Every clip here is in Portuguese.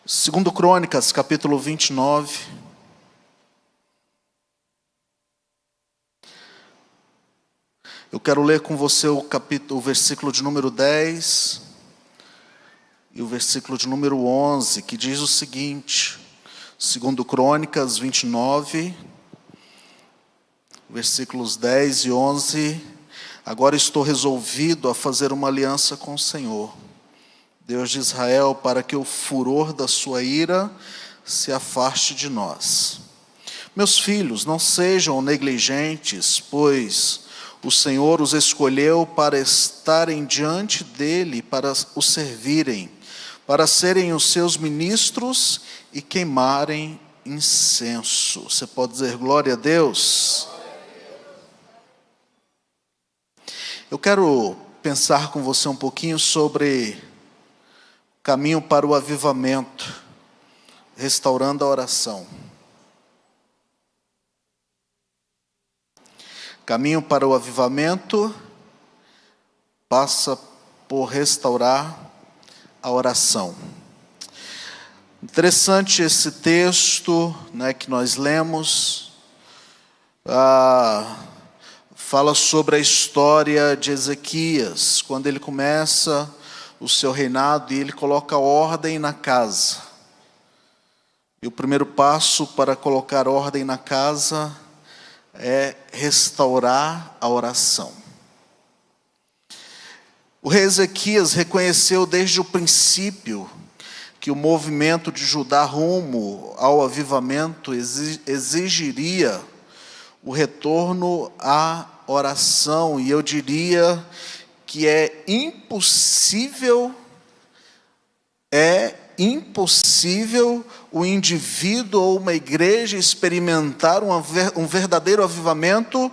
Segundo Crônicas, capítulo 29. Eu quero ler com você o versículo de número 10 e o versículo de número 11, que diz o seguinte: Segundo Crônicas 29, versículos 10 e 11. Agora estou resolvido a fazer uma aliança com o Senhor, Deus de Israel, para que o furor da sua ira se afaste de nós. Meus filhos, não sejam negligentes, pois o Senhor os escolheu para estarem diante dele, para o servirem, para serem os seus ministros e queimarem incenso. Você pode dizer glória a Deus? Eu quero pensar com você um pouquinho sobre caminho para o avivamento, restaurando a oração. Caminho para o avivamento passa por restaurar a oração. Interessante esse texto, que nós lemos. Fala sobre a história de Ezequias, quando ele começa o seu reinado e ele coloca ordem na casa. E o primeiro passo para colocar ordem na casa é restaurar a oração. O rei Ezequias reconheceu desde o princípio que o movimento de Judá rumo ao avivamento exigiria o retorno à oração, e eu diria que é impossível o indivíduo ou uma igreja experimentar um verdadeiro avivamento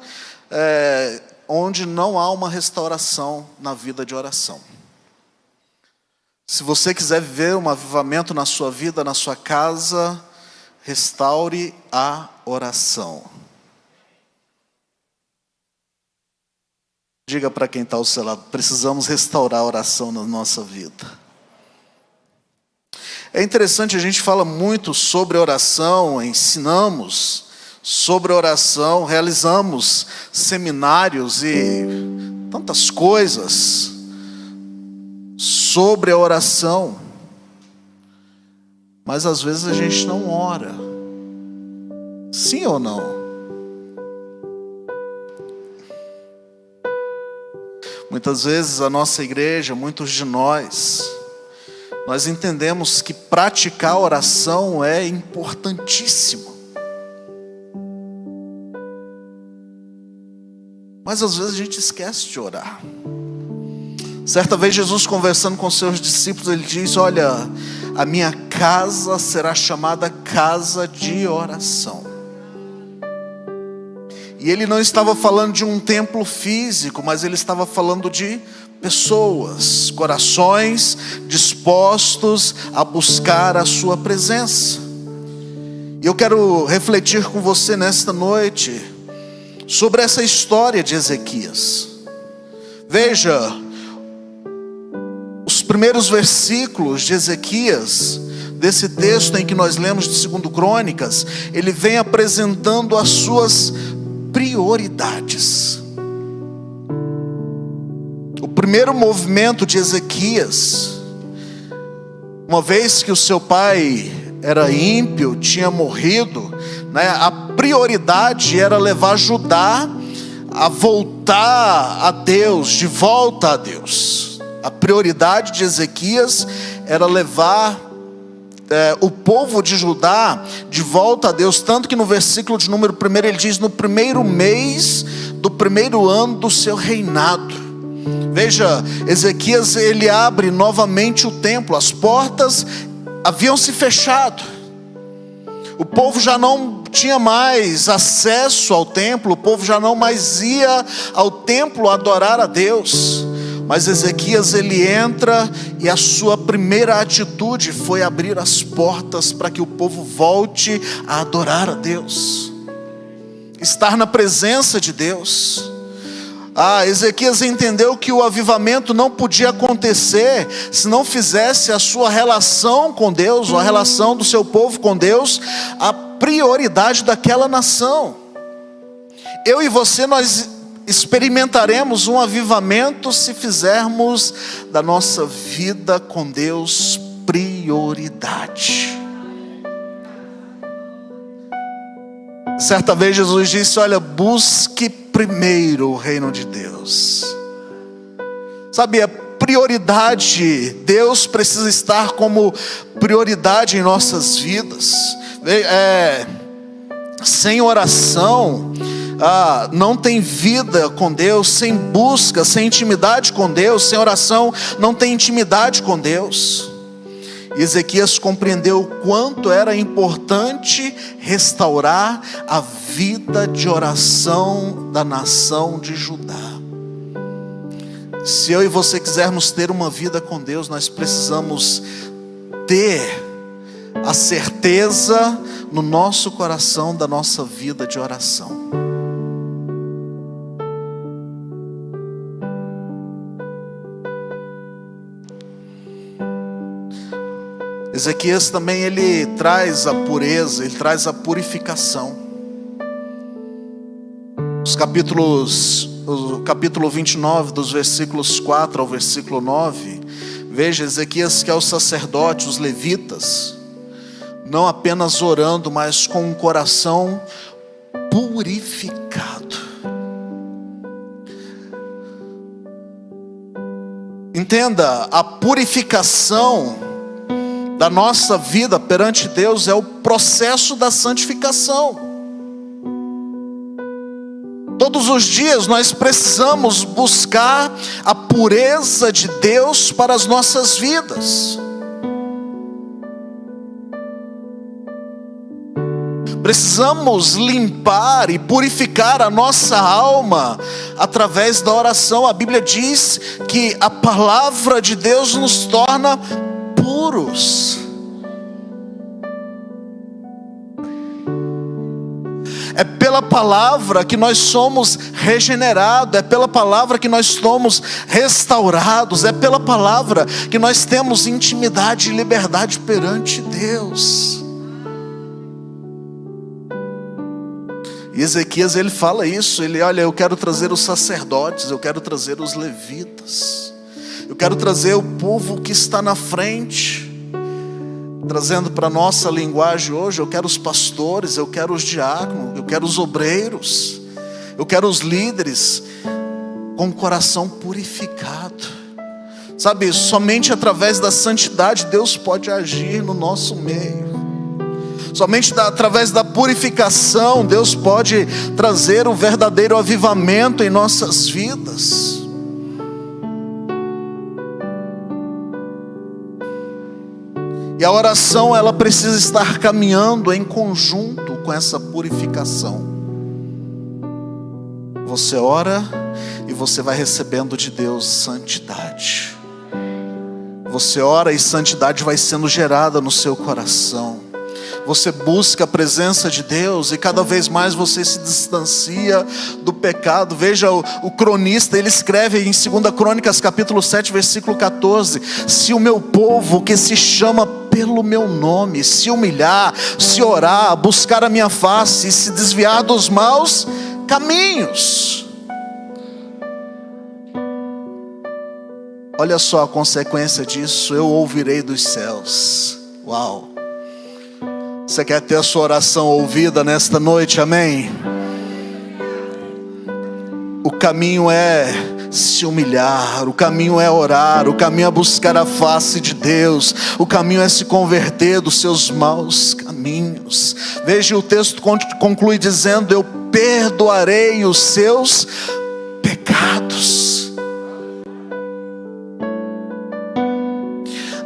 onde não há uma restauração na vida de oração. Se você quiser viver um avivamento na sua vida, na sua casa, restaure a oração. Diga para quem está ao seu lado: precisamos restaurar a oração na nossa vida. É interessante, a gente fala muito sobre oração, ensinamos sobre oração, realizamos seminários e tantas coisas sobre a oração, mas às vezes a gente não ora. Sim ou não? Muitas vezes a nossa igreja, muitos de nós entendemos que praticar a oração é importantíssimo. Mas às vezes a gente esquece de orar. Certa vez Jesus, conversando com seus discípulos, ele diz: olha, a minha casa será chamada casa de oração. E ele não estava falando de um templo físico, mas ele estava falando de pessoas, corações dispostos a buscar a sua presença. E eu quero refletir com você nesta noite sobre essa história de Ezequias. Veja, os primeiros versículos de Ezequias, desse texto em que nós lemos de Segundo Crônicas, ele vem apresentando as suas prioridades. O primeiro movimento de Ezequias, uma vez que o seu pai era ímpio, tinha morrido, a prioridade era levar Judá a voltar a Deus, de volta a Deus. A prioridade de Ezequias era levar o povo de Judá de volta a Deus, tanto que no versículo de número 1 ele diz: no primeiro mês do primeiro ano do seu reinado. Veja, Ezequias ele abre novamente o templo, as portas haviam se fechado, o povo já não tinha mais acesso ao templo, o povo já não mais ia ao templo adorar a Deus. Mas Ezequias ele entra e a sua primeira atitude foi abrir as portas para que o povo volte a adorar a Deus, estar na presença de Deus. Ezequias entendeu que o avivamento não podia acontecer se não fizesse a sua relação com Deus, ou a relação do seu povo com Deus, a prioridade daquela nação. Eu e você, nós experimentaremos um avivamento se fizermos da nossa vida com Deus prioridade. Certa vez Jesus disse: olha, busque primeiro o reino de Deus. Sabe, a prioridade, Deus precisa estar como prioridade em nossas vidas. Sem oração, não tem vida com Deus. Sem busca, sem intimidade com Deus, sem oração, não tem intimidade com Deus. Ezequias compreendeu o quanto era importante restaurar a vida de oração da nação de Judá. Se eu e você quisermos ter uma vida com Deus, nós precisamos ter a certeza no nosso coração da nossa vida de oração. Ezequias também, ele traz a pureza, ele traz a purificação. O capítulo 29, dos versículos 4 ao versículo 9, veja, Ezequias quer os sacerdotes, os levitas, não apenas orando, mas com um coração purificado. Entenda, a purificação da nossa vida perante Deus é o processo da santificação. Todos os dias nós precisamos buscar a pureza de Deus para as nossas vidas. Precisamos limpar e purificar a nossa alma através da oração. A Bíblia diz que a palavra de Deus nos torna puros. É pela palavra que nós somos regenerados, é pela palavra que nós somos restaurados, é pela palavra que nós temos intimidade e liberdade perante Deus. E Ezequias, ele fala isso, olha, eu quero trazer os sacerdotes, eu quero trazer os levitas, eu quero trazer o povo que está na frente. Trazendo para a nossa linguagem hoje, eu quero os pastores, eu quero os diáconos, eu quero os obreiros, eu quero os líderes com o coração purificado. Sabe, somente através da santidade Deus pode agir no nosso meio. Somente através da purificação Deus pode trazer o verdadeiro avivamento em nossas vidas. E a oração, ela precisa estar caminhando em conjunto com essa purificação. Você ora e você vai recebendo de Deus santidade. Você ora e santidade vai sendo gerada no seu coração. Você busca a presença de Deus e cada vez mais você se distancia do pecado. Veja, o cronista, ele escreve em 2 Crônicas capítulo 7, versículo 14: se o meu povo que se chama pelo meu nome se humilhar, se orar, buscar a minha face e se desviar dos maus caminhos. Olha só a consequência disso: eu ouvirei dos céus. Uau! Você quer ter a sua oração ouvida nesta noite, amém? O caminho é se humilhar, o caminho é orar, o caminho é buscar a face de Deus, o caminho é se converter dos seus maus caminhos. Veja, o texto conclui dizendo: eu perdoarei os seus pecados.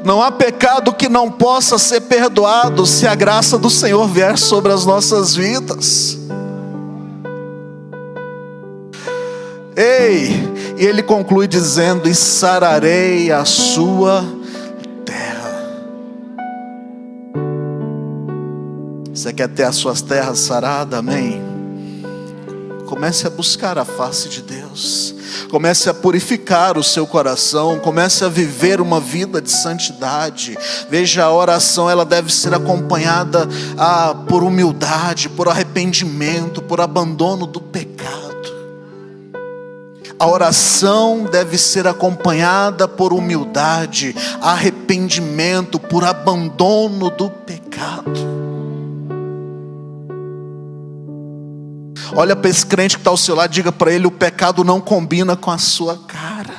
Não há pecado que não possa ser perdoado se a graça do Senhor vier sobre as nossas vidas. E ele conclui dizendo: e sararei a sua terra. Você quer ter as suas terras saradas? Amém? comece a buscar a face de Deus. Comece a purificar o seu coração, comece a viver uma vida de santidade. Veja, a oração ela deve ser acompanhada por humildade, por arrependimento, por abandono do pecado. A oração deve ser acompanhada por humildade, arrependimento, por abandono do pecado. Olha para esse crente que está ao seu lado, diga para ele: o pecado não combina com a sua cara.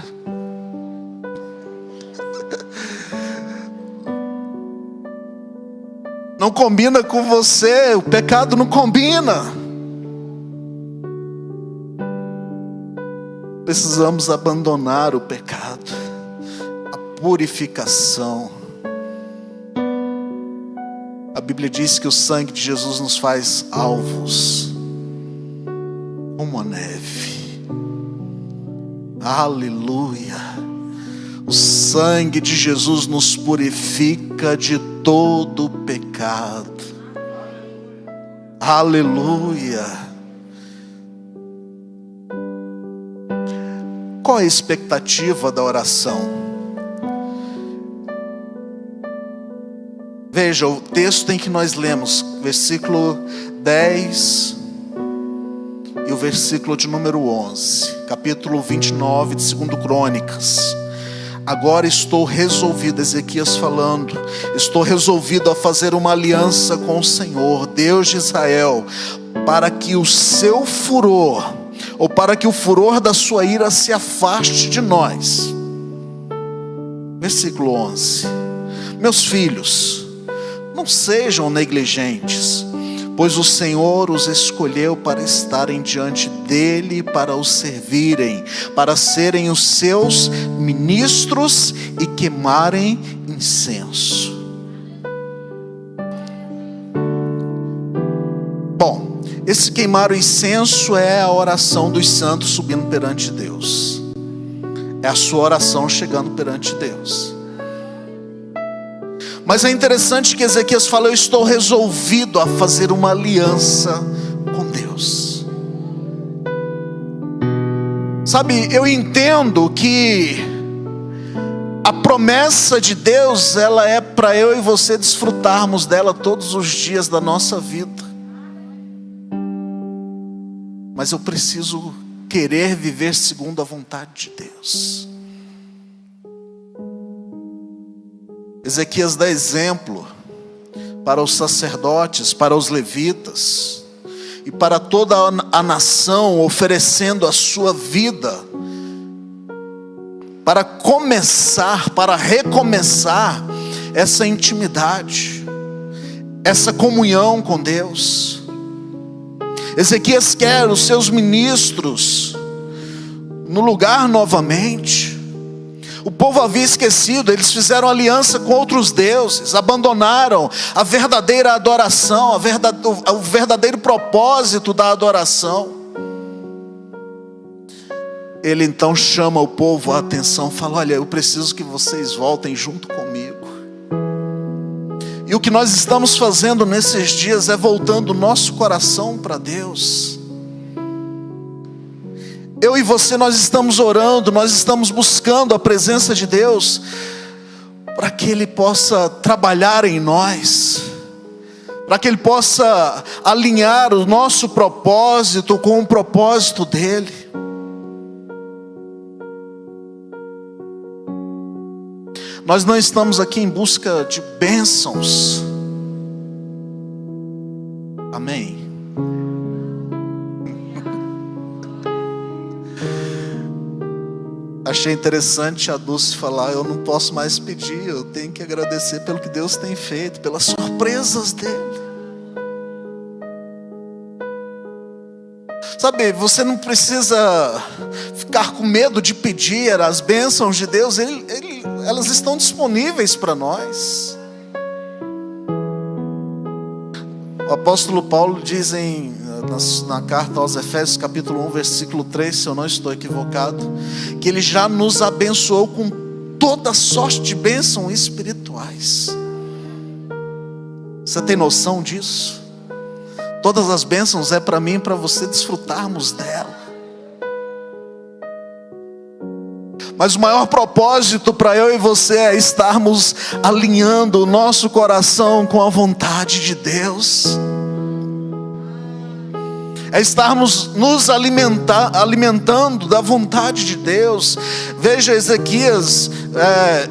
Não combina com você, o pecado não combina. Precisamos abandonar o pecado, a purificação. A Bíblia diz que o sangue de Jesus nos faz alvos como a neve. Aleluia. O sangue de Jesus nos purifica de todo pecado. Aleluia. Qual é a expectativa da oração? Veja, o texto em que nós lemos, versículo 10 e o versículo de número 11, capítulo 29 de 2 Crônicas. Agora estou resolvido, Ezequias falando, estou resolvido a fazer uma aliança com o Senhor, Deus de Israel, para que o seu furor, ou para que o furor da sua ira se afaste de nós. Versículo 11. Meus filhos, não sejam negligentes, pois o Senhor os escolheu para estarem diante dele e para o servirem, para serem os seus ministros e queimarem incenso. Bom, esse queimar o incenso é a oração dos santos subindo perante Deus. É a sua oração chegando perante Deus. Mas é interessante que Ezequias fala: eu estou resolvido a fazer uma aliança com Deus. Sabe, eu entendo que a promessa de Deus, ela é para eu e você desfrutarmos dela todos os dias da nossa vida. Mas eu preciso querer viver segundo a vontade de Deus. Ezequias dá exemplo para os sacerdotes, para os levitas e para toda a nação, oferecendo a sua vida para começar, para recomeçar essa intimidade, essa comunhão com Deus. Ezequias quer os seus ministros no lugar novamente. O povo havia esquecido, eles fizeram aliança com outros deuses, abandonaram a verdadeira adoração, o verdadeiro propósito da adoração. Ele então chama o povo a atenção, fala: olha, eu preciso que vocês voltem junto comigo. E o que nós estamos fazendo nesses dias é voltando o nosso coração para Deus. Eu e você, nós estamos orando, nós estamos buscando a presença de Deus, para que Ele possa trabalhar em nós, para que Ele possa alinhar o nosso propósito com o propósito dEle. Nós não estamos aqui em busca de bênçãos. Amém. Achei interessante a Dulce falar: eu não posso mais pedir, eu tenho que agradecer pelo que Deus tem feito, pelas surpresas dEle. Sabe, você não precisa ficar com medo de pedir as bênçãos de Deus, elas estão disponíveis para nós. O apóstolo Paulo diz na carta aos Efésios, capítulo 1, versículo 3, se eu não estou equivocado, que Ele já nos abençoou com toda sorte de bênçãos espirituais. Você tem noção disso? Todas as bênçãos é para mim e para você desfrutarmos dela. Mas o maior propósito para eu e você é estarmos alinhando o nosso coração com a vontade de Deus. É estarmos nos alimentando da vontade de Deus. Veja Ezequias,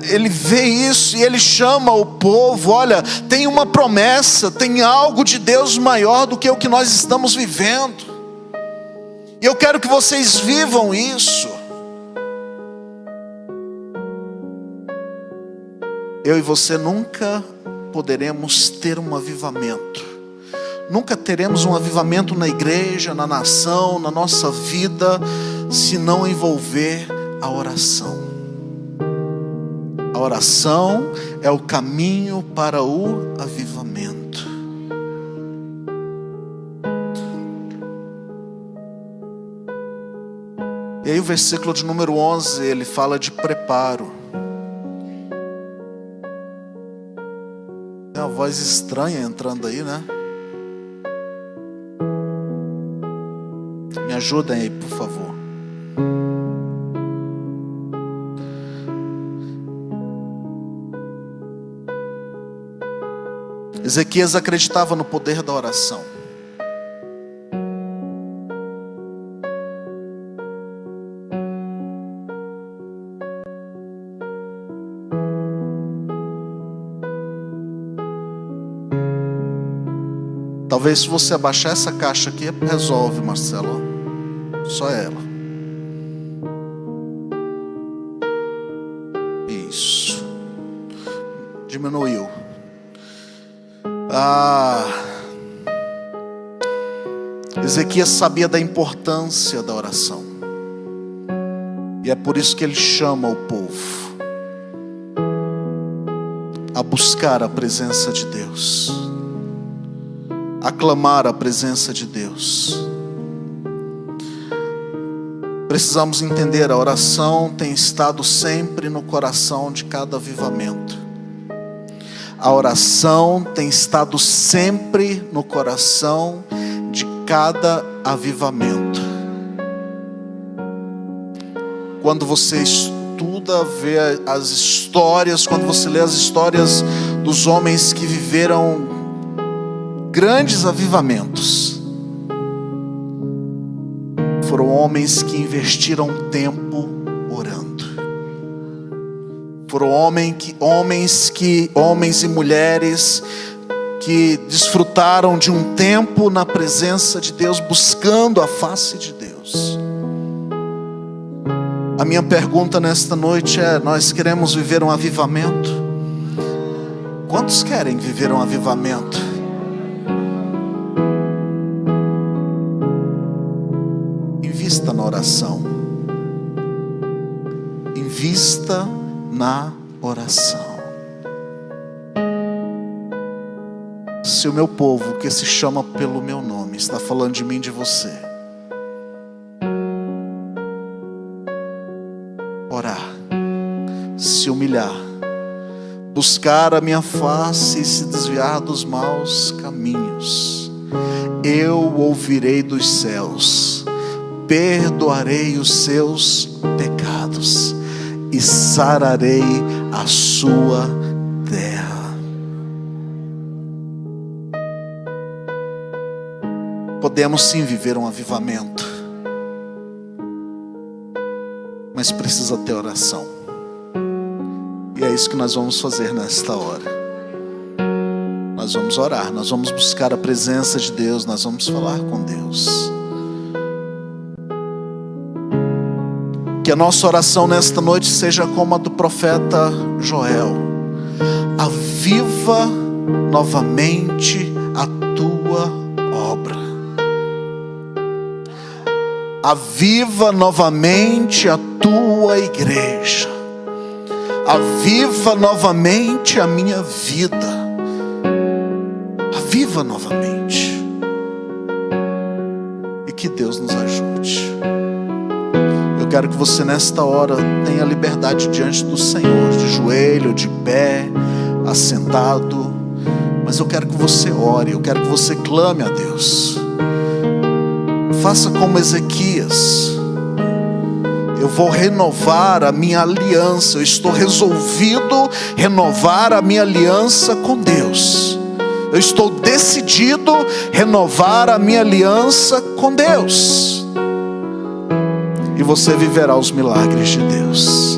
ele vê isso e ele chama o povo. Olha, tem uma promessa, tem algo de Deus maior do que o que nós estamos vivendo. E eu quero que vocês vivam isso. Eu e você nunca poderemos ter um avivamento. Nunca teremos um avivamento na igreja, na nação, na nossa vida, se não envolver a oração. A oração é o caminho para o avivamento. E aí o versículo de número 11, ele fala de preparo. Tem uma voz estranha entrando aí, né? Me ajudem aí, por favor. Ezequias acreditava no poder da oração. Talvez se você abaixar essa caixa aqui, resolve, Marcelo. Só ela. Isso. Diminuiu. Ezequias sabia da importância da oração. E é por isso que ele chama o povo a buscar a presença de Deus, a clamar a presença de Deus. Precisamos entender, a oração tem estado sempre no coração de cada avivamento. A oração tem estado sempre no coração de cada avivamento. Quando você estuda, vê as histórias, quando você lê as histórias dos homens que viveram grandes avivamentos, foram homens que investiram tempo orando. Foram homens e mulheres que desfrutaram de um tempo na presença de Deus, buscando a face de Deus. A minha pergunta nesta noite é: nós queremos viver um avivamento? Quantos querem viver um avivamento? Invista na oração. Invista na oração. Se o meu povo, que se chama pelo meu nome, está falando de mim e de você, orar, se humilhar, buscar a minha face e se desviar dos maus caminhos, eu ouvirei dos céus, perdoarei os seus pecados e sararei a sua terra. Podemos sim viver um avivamento, mas precisa ter oração. E é isso que nós vamos fazer nesta hora. Nós vamos orar, nós vamos buscar a presença de Deus, nós vamos falar com Deus. Que a nossa oração nesta noite seja como a do profeta Joel: aviva novamente a tua obra. Aviva novamente a tua igreja. Aviva novamente a minha vida. Aviva novamente. E que Deus nos ajude. Eu quero que você nesta hora tenha liberdade diante do Senhor, de joelho, de pé, assentado, Mas eu quero que você ore, eu quero que você clame a Deus. Faça como Ezequias. Eu vou renovar a minha aliança. Eu estou resolvido renovar a minha aliança com Deus. Eu estou decidido renovar a minha aliança com Deus. E você viverá os milagres de Deus.